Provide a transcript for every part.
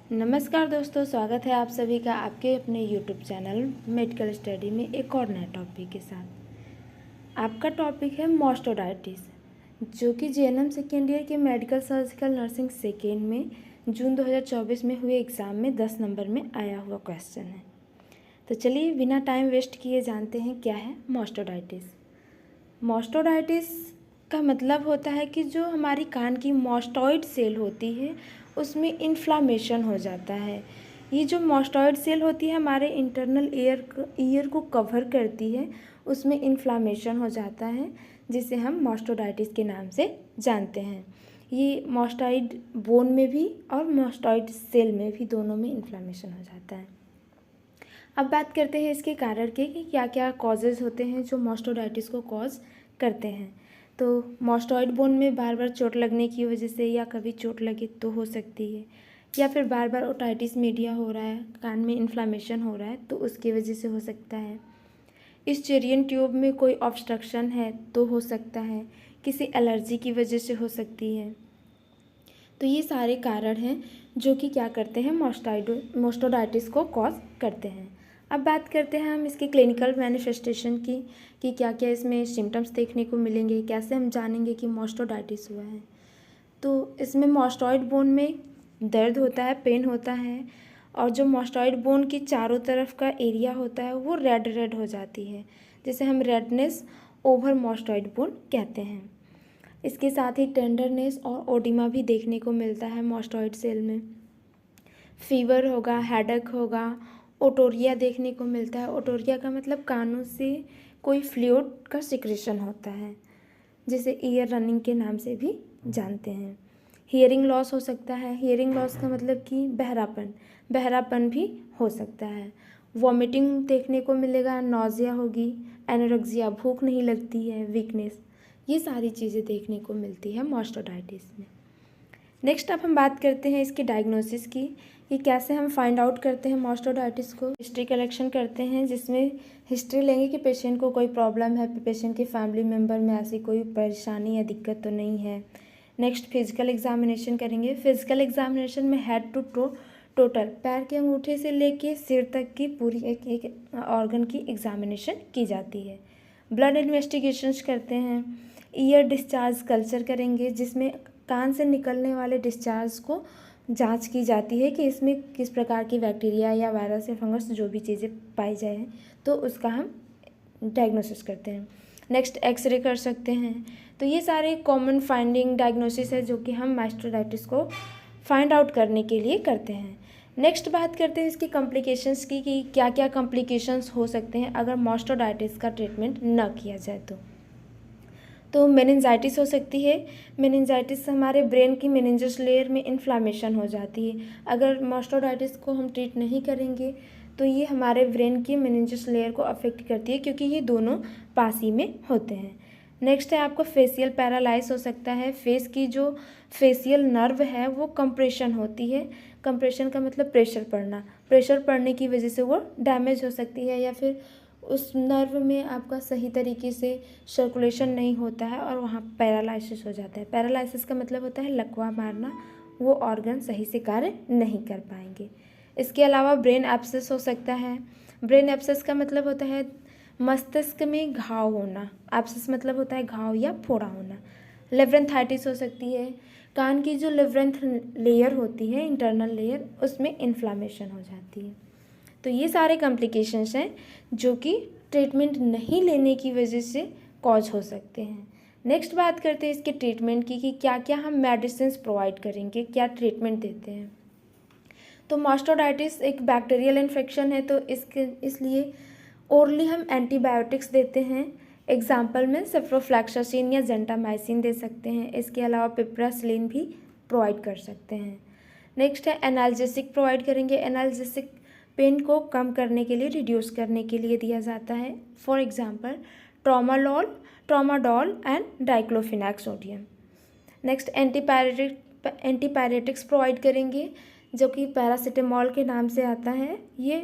नमस्कार दोस्तों, स्वागत है आप सभी का आपके अपने YouTube चैनल मेडिकल स्टडी में एक और नए टॉपिक के साथ। आपका टॉपिक है मास्टोडाइटिस, जो कि JNM सेकेंड ईयर के मेडिकल सर्जिकल नर्सिंग सेकेंड में जून 2024 में हुए एग्ज़ाम में 10 नंबर में आया हुआ क्वेश्चन है। तो चलिए बिना टाइम वेस्ट किए जानते हैं क्या है मास्टोडाइटिस। मास्टोडाइटिस का मतलब होता है कि जो हमारी कान की मास्टॉइड सेल होती है उसमें इन्फ्लामेशन हो जाता है। ये जो मास्टॉइड सेल होती है हमारे इंटरनल ईयर को कवर करती है, उसमें इन्फ्लामेशन हो जाता है जिसे हम मास्टोडाइटिस के नाम से जानते हैं। ये मास्टॉइड बोन में भी और मास्टॉइड सेल में भी दोनों में इन्फ्लामेशन हो जाता है। अब बात करते हैं इसके कारण के कि क्या क्या कॉजेज़ होते हैं जो मास्टोडाइटिस को कॉज करते हैं। तो मास्टॉइड बोन में बार बार चोट लगने की वजह से या कभी चोट लगे तो हो सकती है, या फिर बार बार ओटाइटिस मीडिया हो रहा है, कान में इन्फ्लामेशन हो रहा है तो उसकी वजह से हो सकता है। इस चेरियन ट्यूब में कोई ऑब्स्ट्रक्शन है तो हो सकता है, किसी एलर्जी की वजह से हो सकती है। तो ये सारे कारण हैं जो कि क्या करते हैं मास्टोडाइटिस को कॉज करते हैं। अब बात करते हैं हम इसके क्लिनिकल मैनिफेस्टेशन की कि क्या क्या इसमें सिम्टम्स देखने को मिलेंगे, कैसे हम जानेंगे कि मास्टोडाइटिस हुआ है। तो इसमें मास्टॉइड बोन में दर्द होता है, पेन होता है, और जो मास्टॉइड बोन की चारों तरफ का एरिया होता है वो रेड रेड हो जाती है, जिसे हम रेडनेस ओवर मास्टॉइड बोन कहते हैं। इसके साथ ही टेंडरनेस और ओडिमा भी देखने को मिलता है मास्टॉइड सेल में। फीवर होगा, हेडेक होगा, ओटोरिया देखने को मिलता है। ओटोरिया का मतलब कानों से कोई फ्लूइड का सिक्रेशन होता है, जिसे ईयर रनिंग के नाम से भी जानते हैं। हियरिंग लॉस हो सकता है। हियरिंग लॉस का मतलब कि बहरापन भी हो सकता है। वॉमिटिंग देखने को मिलेगा, नॉजिया होगी, एनोरेक्सिया, भूख नहीं लगती है, वीकनेस, ये सारी चीज़ें देखने को मिलती है मास्टोडाइटिस में। नेक्स्ट अब हम बात करते हैं इसकी डायग्नोसिस की कि कैसे हम फाइंड आउट करते हैं मास्टोडाइटिस को। हिस्ट्री कलेक्शन करते हैं, जिसमें हिस्ट्री लेंगे कि पेशेंट को कोई प्रॉब्लम है, पेशेंट के फैमिली मेम्बर में ऐसी कोई परेशानी या दिक्कत तो नहीं है। नेक्स्ट फिजिकल एग्जामिनेशन करेंगे। फिजिकल एग्जामिनेशन में हेड टू टो टोटल पैर के अंगूठे से लेके सिर तक की पूरी एक ऑर्गन की एग्जामिनेशन की जाती है। ब्लड इन्वेस्टिगेशंस करते हैं। ईयर डिस्चार्ज कल्चर करेंगे, जिसमें कान से निकलने वाले डिस्चार्ज को जांच की जाती है कि इसमें किस प्रकार की बैक्टीरिया या वायरस या फंगस जो भी चीज़ें पाई जाए तो उसका हम डायग्नोसिस करते हैं। नेक्स्ट एक्सरे कर सकते हैं। तो ये सारे कॉमन फाइंडिंग डायग्नोसिस है जो कि हम मास्टोडाइटिस को फाइंड आउट करने के लिए करते हैं। नेक्स्ट बात करते हैं इसकी कॉम्प्लिकेशंस की कि क्या क्या कॉम्प्लिकेशंस हो सकते हैं अगर मास्टोडाइटिस का ट्रीटमेंट न किया जाए तो मेनिंजाइटिस हो सकती है। मेनिंजाइटिस हमारे ब्रेन की मेनिंजस लेयर में इन्फ्लामेशन हो जाती है। अगर मास्टोडाइटिस को हम ट्रीट नहीं करेंगे तो ये हमारे ब्रेन की मेनिंजस लेयर को अफेक्ट करती है, क्योंकि ये दोनों पास ही में होते हैं। नेक्स्ट है आपको फेशियल पैरालाइज हो सकता है। फेस की जो फेशियल नर्व है वो कंप्रेशन होती है। कंप्रेशन का मतलब प्रेशर पड़ना। प्रेशर पड़ने की वजह से वो डैमेज हो सकती है, या फिर उस नर्व में आपका सही तरीके से सर्कुलेशन नहीं होता है और वहाँ पैरालाइसिस हो जाता है। पैरालाइसिस का मतलब होता है लकवा मारना, वो ऑर्गन सही से कार्य नहीं कर पाएंगे। इसके अलावा ब्रेन एब्सेस हो सकता है। ब्रेन एब्सेस का मतलब होता है मस्तिष्क में घाव होना। एब्सेस मतलब होता है घाव या फोड़ा होना। लेब्रेंथाइटिस हो सकती है। कान की जो लेब्रेंथ लेयर होती है, इंटरनल लेयर, उसमें इन्फ्लामेशन हो जाती है। तो ये सारे कॉम्प्लिकेशंस हैं जो कि ट्रीटमेंट नहीं लेने की वजह से कॉज हो सकते हैं। नेक्स्ट बात करते हैं इसके ट्रीटमेंट की कि क्या क्या हम मेडिसिन प्रोवाइड करेंगे, क्या ट्रीटमेंट देते हैं। तो मास्टोडाइटिस एक बैक्टीरियल इन्फेक्शन है, तो इसलिए ओरली हम एंटीबायोटिक्स देते हैं। एग्जाम्पल में सिप्रोफ्लैक्सासिन या जेंटामाइसिन दे सकते हैं। इसके अलावा पिप्रासिलिन भी प्रोवाइड कर सकते हैं। नेक्स्ट है एनाल्जेसिक प्रोवाइड करेंगे। एनाल्जेसिक पेन को कम करने के लिए, रिड्यूस करने के लिए दिया जाता है। For example tramadol and diclofenac sodium. Next antipyretics provide करेंगे, जो कि पैरासीटामोल के नाम से आता है। ये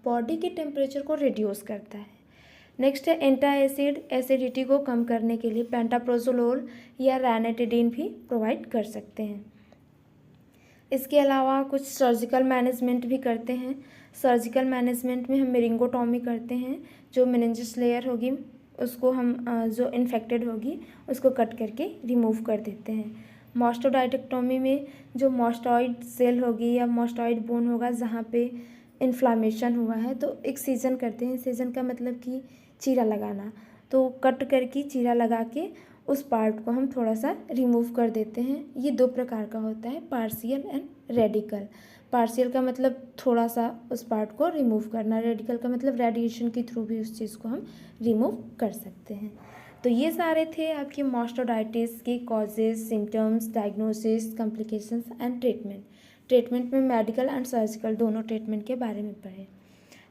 बॉडी के टेम्परेचर को रिड्यूस करता है। नेक्स्ट है एंटाएसिड, एसिडिटी को कम करने के लिए पेंटाप्रोजोलोल या रैनेटिडीन भी प्रोवाइड कर सकते हैं। इसके अलावा कुछ सर्जिकल मैनेजमेंट भी करते हैं। सर्जिकल मैनेजमेंट में हम मेरिंगोटॉमी करते हैं, जो मेनिंजेस लेयर होगी उसको हम जो इन्फेक्टेड होगी उसको कट करके रिमूव कर देते हैं। मास्टोडाइटेक्टोमी में जो मास्टॉइड सेल होगी या मास्टॉइड बोन होगा जहाँ पे इन्फ्लामेशन हुआ है तो एक्सीजन करते हैं। एक्सीजन का मतलब कि चीरा लगाना, तो कट करके चीरा लगा के उस पार्ट को हम थोड़ा सा रिमूव कर देते हैं। ये दो प्रकार का होता है, पार्शियल एंड रेडिकल। पार्शियल का मतलब थोड़ा सा उस पार्ट को रिमूव करना, रेडिकल का मतलब रेडिएशन के थ्रू भी उस चीज़ को हम रिमूव कर सकते हैं। तो ये सारे थे आपके मास्टोडाइटिस के causes, symptoms, diagnosis, complications and treatment. Treatment में मेडिकल एंड सर्जिकल दोनों ट्रीटमेंट के बारे में पढ़े।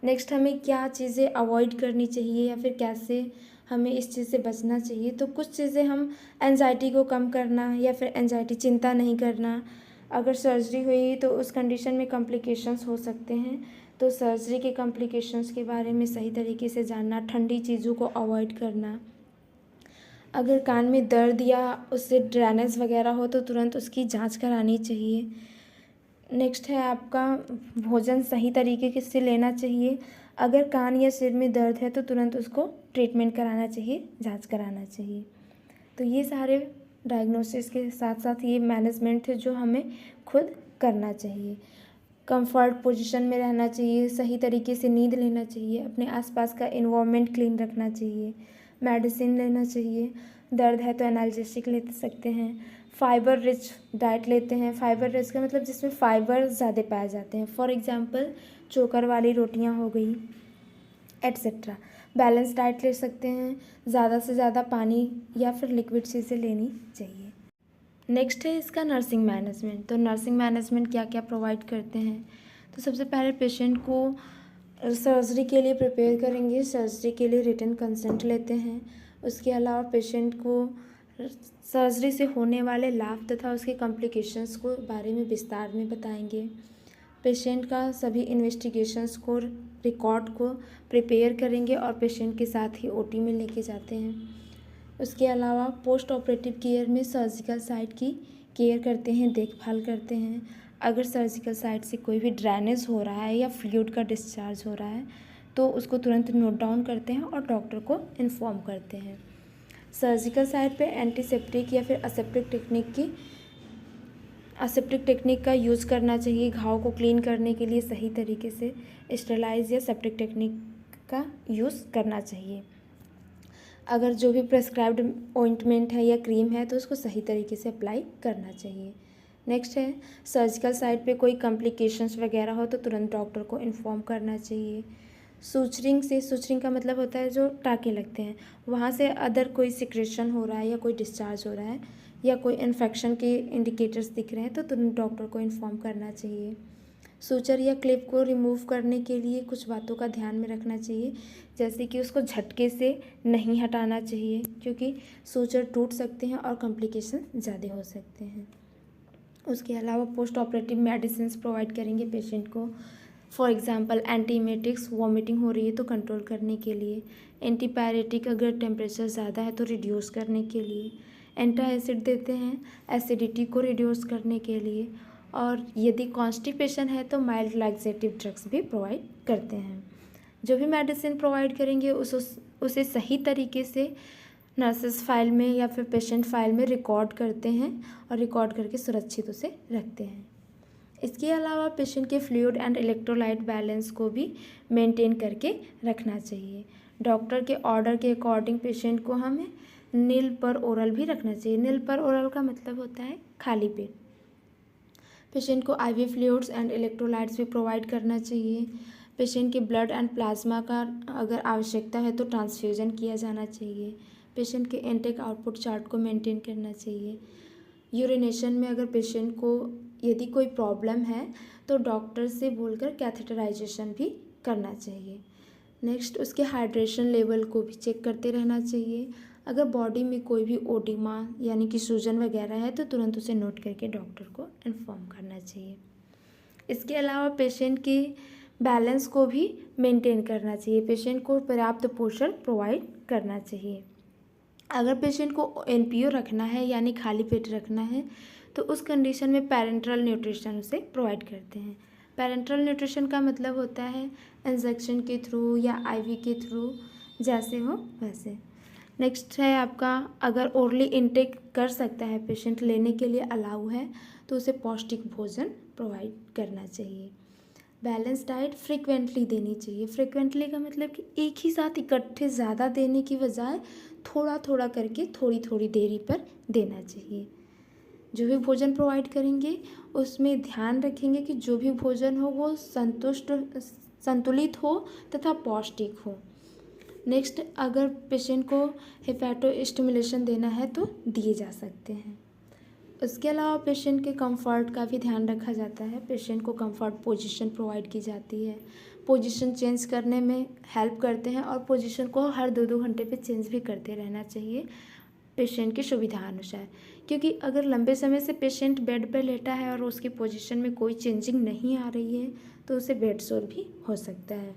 नेक्स्ट हमें क्या चीज़ें अवॉइड करनी चाहिए या फिर कैसे हमें इस चीज़ से बचना चाहिए। तो कुछ चीज़ें हम एंजाइटी को कम करना या फिर एंजाइटी चिंता नहीं करना। अगर सर्जरी हुई तो उस कंडीशन में कॉम्प्लिकेशंस हो सकते हैं, तो सर्जरी के कॉम्प्लिकेशंस के बारे में सही तरीके से जानना, ठंडी चीज़ों को अवॉइड करना। अगर कान में दर्द या उससे ड्रेनेज वगैरह हो तो तुरंत उसकी जांच करानी चाहिए। नेक्स्ट है आपका भोजन सही तरीके से लेना चाहिए। अगर कान या सिर में दर्द है तो तुरंत उसको ट्रीटमेंट कराना चाहिए, जांच कराना चाहिए। तो ये सारे डायग्नोसिस के साथ साथ ये मैनेजमेंट है जो हमें खुद करना चाहिए। कंफर्ट पोजीशन में रहना चाहिए, सही तरीके से नींद लेना चाहिए, अपने आसपास का एनवायरनमेंट क्लीन रखना चाहिए, मेडिसिन लेना चाहिए। दर्द है तो एनाल्जेसिक ले सकते हैं। फाइबर रिच डाइट लेते हैं। फाइबर रिच का मतलब जिसमें फाइबर ज़्यादा पाए जाते हैं, फॉर एग्जांपल चोकर वाली रोटियां हो गई एट्सेट्रा। बैलेंस डाइट ले सकते हैं। ज़्यादा से ज़्यादा पानी या फिर लिक्विड चीज़ें लेनी चाहिए। नेक्स्ट है इसका नर्सिंग मैनेजमेंट। तो नर्सिंग मैनेजमेंट क्या क्या प्रोवाइड करते हैं। तो सबसे पहले पेशेंट को सर्जरी के लिए प्रिपेयर करेंगे, सर्जरी के लिए रिटन कंसेंट लेते हैं। उसके अलावा पेशेंट को सर्जरी से होने वाले लाभ तथा उसके कॉम्प्लिकेशंस को बारे में विस्तार में बताएंगे। पेशेंट का सभी इन्वेस्टिगेशंस को, रिकॉर्ड को प्रिपेयर करेंगे और पेशेंट के साथ ही ओटी में लेके जाते हैं। उसके अलावा पोस्ट ऑपरेटिव केयर में सर्जिकल साइट की केयर करते हैं, देखभाल करते हैं। अगर सर्जिकल साइट से कोई भी ड्रेनेज हो रहा है या फ्लूइड का डिस्चार्ज हो रहा है तो उसको तुरंत नोट डाउन करते हैं और डॉक्टर को इन्फॉर्म करते हैं। सर्जिकल साइट पे एंटीसेप्टिक या फिर असेप्टिक टेक्निक का यूज़ करना चाहिए। घाव को क्लीन करने के लिए सही तरीके से स्टेलाइज या सेप्टिक टेक्निक का यूज़ करना चाहिए। अगर जो भी प्रेस्क्राइब्ड ऑइंटमेंट है या क्रीम है तो उसको सही तरीके से अप्लाई करना चाहिए। नेक्स्ट है सर्जिकल साइट पे कोई कॉम्प्लिकेशंस वगैरह हो तो तुरंत डॉक्टर को इन्फॉर्म करना चाहिए। सूचरिंग का मतलब होता है जो टाँके लगते हैं, वहाँ से अदर कोई सिक्रेशन हो रहा है या कोई डिस्चार्ज हो रहा है या कोई इन्फेक्शन के इंडिकेटर्स दिख रहे हैं तो तुरंत डॉक्टर को इन्फॉर्म करना चाहिए। सूचर या क्लिप को रिमूव करने के लिए कुछ बातों का ध्यान में रखना चाहिए, जैसे कि उसको झटके से नहीं हटाना चाहिए क्योंकि सूचर टूट सकते हैं और कॉम्प्लिकेशन ज़्यादा हो सकते हैं। उसके अलावा पोस्ट ऑपरेटिव मेडिसिन प्रोवाइड करेंगे पेशेंट को, फॉर एग्जांपल एंटीमेटिक्स, वॉमिटिंग हो रही है तो कंट्रोल करने के लिए, एंटीपायरेटिक अगर टेम्परेचर ज़्यादा है तो रिड्यूस करने के लिए, एंटा एसिड देते हैं एसिडिटी को रिड्यूस करने के लिए, और यदि कॉन्स्टिपेशन है तो माइल्ड लैक्सेटिव ड्रग्स भी प्रोवाइड करते हैं। जो भी मेडिसिन प्रोवाइड करेंगे उसे सही तरीके से नर्सेस फाइल में या फिर पेशेंट फाइल में रिकॉर्ड करते हैं और रिकॉर्ड करके सुरक्षित उसे रखते हैं। इसके अलावा पेशेंट के फ्लूइड एंड इलेक्ट्रोलाइट बैलेंस को भी मेंटेन करके रखना चाहिए। डॉक्टर के ऑर्डर के अकॉर्डिंग पेशेंट को हमें नील पर ओरल भी रखना चाहिए। नील पर ओरल का मतलब होता है खाली पेट। पेशेंट को आईवी फ्लूइड्स एंड इलेक्ट्रोलाइट्स भी प्रोवाइड करना चाहिए। पेशेंट के ब्लड एंड प्लाज्मा का अगर आवश्यकता है तो ट्रांसफ्यूजन किया जाना चाहिए। पेशेंट के इनटेक आउटपुट चार्ट को मेंटेन करना चाहिए। यूरिनेशन में अगर पेशेंट को यदि कोई प्रॉब्लम है तो डॉक्टर से बोलकर कैथेटराइजेशन भी करना चाहिए। नेक्स्ट उसके हाइड्रेशन लेवल को भी चेक करते रहना चाहिए। अगर बॉडी में कोई भी ओडिमा यानी कि सूजन वगैरह है तो तुरंत उसे नोट करके डॉक्टर को इन्फॉर्म करना चाहिए। इसके अलावा पेशेंट के बैलेंस को भी मेंटेन करना चाहिए। पेशेंट को पर्याप्त पोषण प्रोवाइड करना चाहिए। अगर पेशेंट को एनपीओ रखना है यानी खाली पेट रखना है तो उस कंडीशन में पैरेंटल न्यूट्रिशन उसे प्रोवाइड करते हैं। पैरेंटल न्यूट्रिशन का मतलब होता है इंजेक्शन के थ्रू या आईवी के थ्रू, जैसे हो वैसे। नेक्स्ट है आपका, अगर ओरली इनटेक कर सकता है पेशेंट, लेने के लिए अलाउ है, तो उसे पौष्टिक भोजन प्रोवाइड करना चाहिए। बैलेंस डाइट फ्रिक्वेंटली देनी चाहिए। फ्रिक्वेंटली का मतलब कि एक ही साथ इकट्ठे ज़्यादा देने की बजाय थोड़ा थोड़ा करके थोड़ी थोड़ी देरी पर देना चाहिए। जो भी भोजन प्रोवाइड करेंगे उसमें ध्यान रखेंगे कि जो भी भोजन हो वो संतुलित हो तथा पौष्टिक हो। नेक्स्ट, अगर पेशेंट को हेपेटो स्टिमुलेशन देना है तो दिए जा सकते हैं। उसके अलावा पेशेंट के कंफर्ट का भी ध्यान रखा जाता है। पेशेंट को कंफर्ट पोजीशन प्रोवाइड की जाती है। पोजीशन चेंज करने में हेल्प करते हैं और पोजीशन को हर 2-2 घंटे पे चेंज भी करते रहना चाहिए पेशेंट की सुविधा अनुसार, क्योंकि अगर लंबे समय से पेशेंट बेड पर लेटा है और उसकी पोजीशन में कोई चेंजिंग नहीं आ रही है तो उसे बेड सोर भी हो सकता है।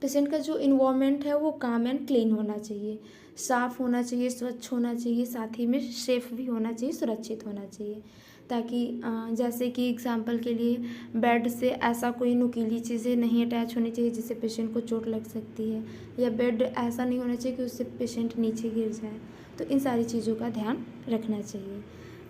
पेशेंट का जो इन्वायरमेंट है वो काम एंड क्लीन होना चाहिए, साफ़ होना चाहिए, स्वच्छ होना चाहिए, साथ ही में सेफ भी होना चाहिए, सुरक्षित होना चाहिए, ताकि जैसे कि एग्जांपल के लिए बेड से ऐसा कोई नुकीली चीज़ें नहीं अटैच होनी चाहिए जिससे पेशेंट को चोट लग सकती है, या बेड ऐसा नहीं होना चाहिए कि उससे पेशेंट नीचे गिर जाए। तो इन सारी चीज़ों का ध्यान रखना चाहिए।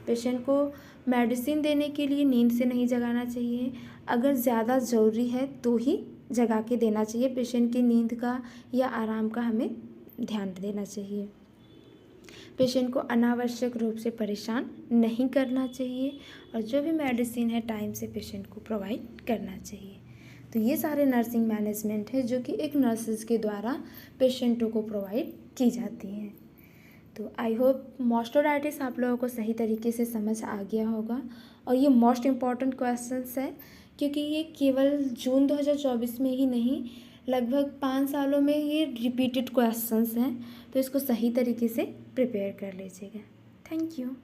पेशेंट को मेडिसिन देने के लिए नींद से नहीं जगाना चाहिए। अगर ज़्यादा ज़रूरी है तो ही जगा के देना चाहिए। पेशेंट की नींद का या आराम का हमें ध्यान देना चाहिए। पेशेंट को अनावश्यक रूप से परेशान नहीं करना चाहिए और जो भी मेडिसिन है टाइम से पेशेंट को प्रोवाइड करना चाहिए। तो ये सारे नर्सिंग मैनेजमेंट है जो कि एक नर्सेज के द्वारा पेशेंटों को प्रोवाइड की जाती हैं। तो आई होप मास्टरडाइटिस आप लोगों को सही तरीके से समझ आ गया होगा और ये मोस्ट इम्पॉर्टेंट क्वेश्चंस है, क्योंकि ये केवल जून 2024 में ही नहीं, लगभग 5 सालों में ये रिपीटेड क्वेश्चंस हैं, तो इसको सही तरीके से प्रिपेयर कर लीजिएगा। Thank you.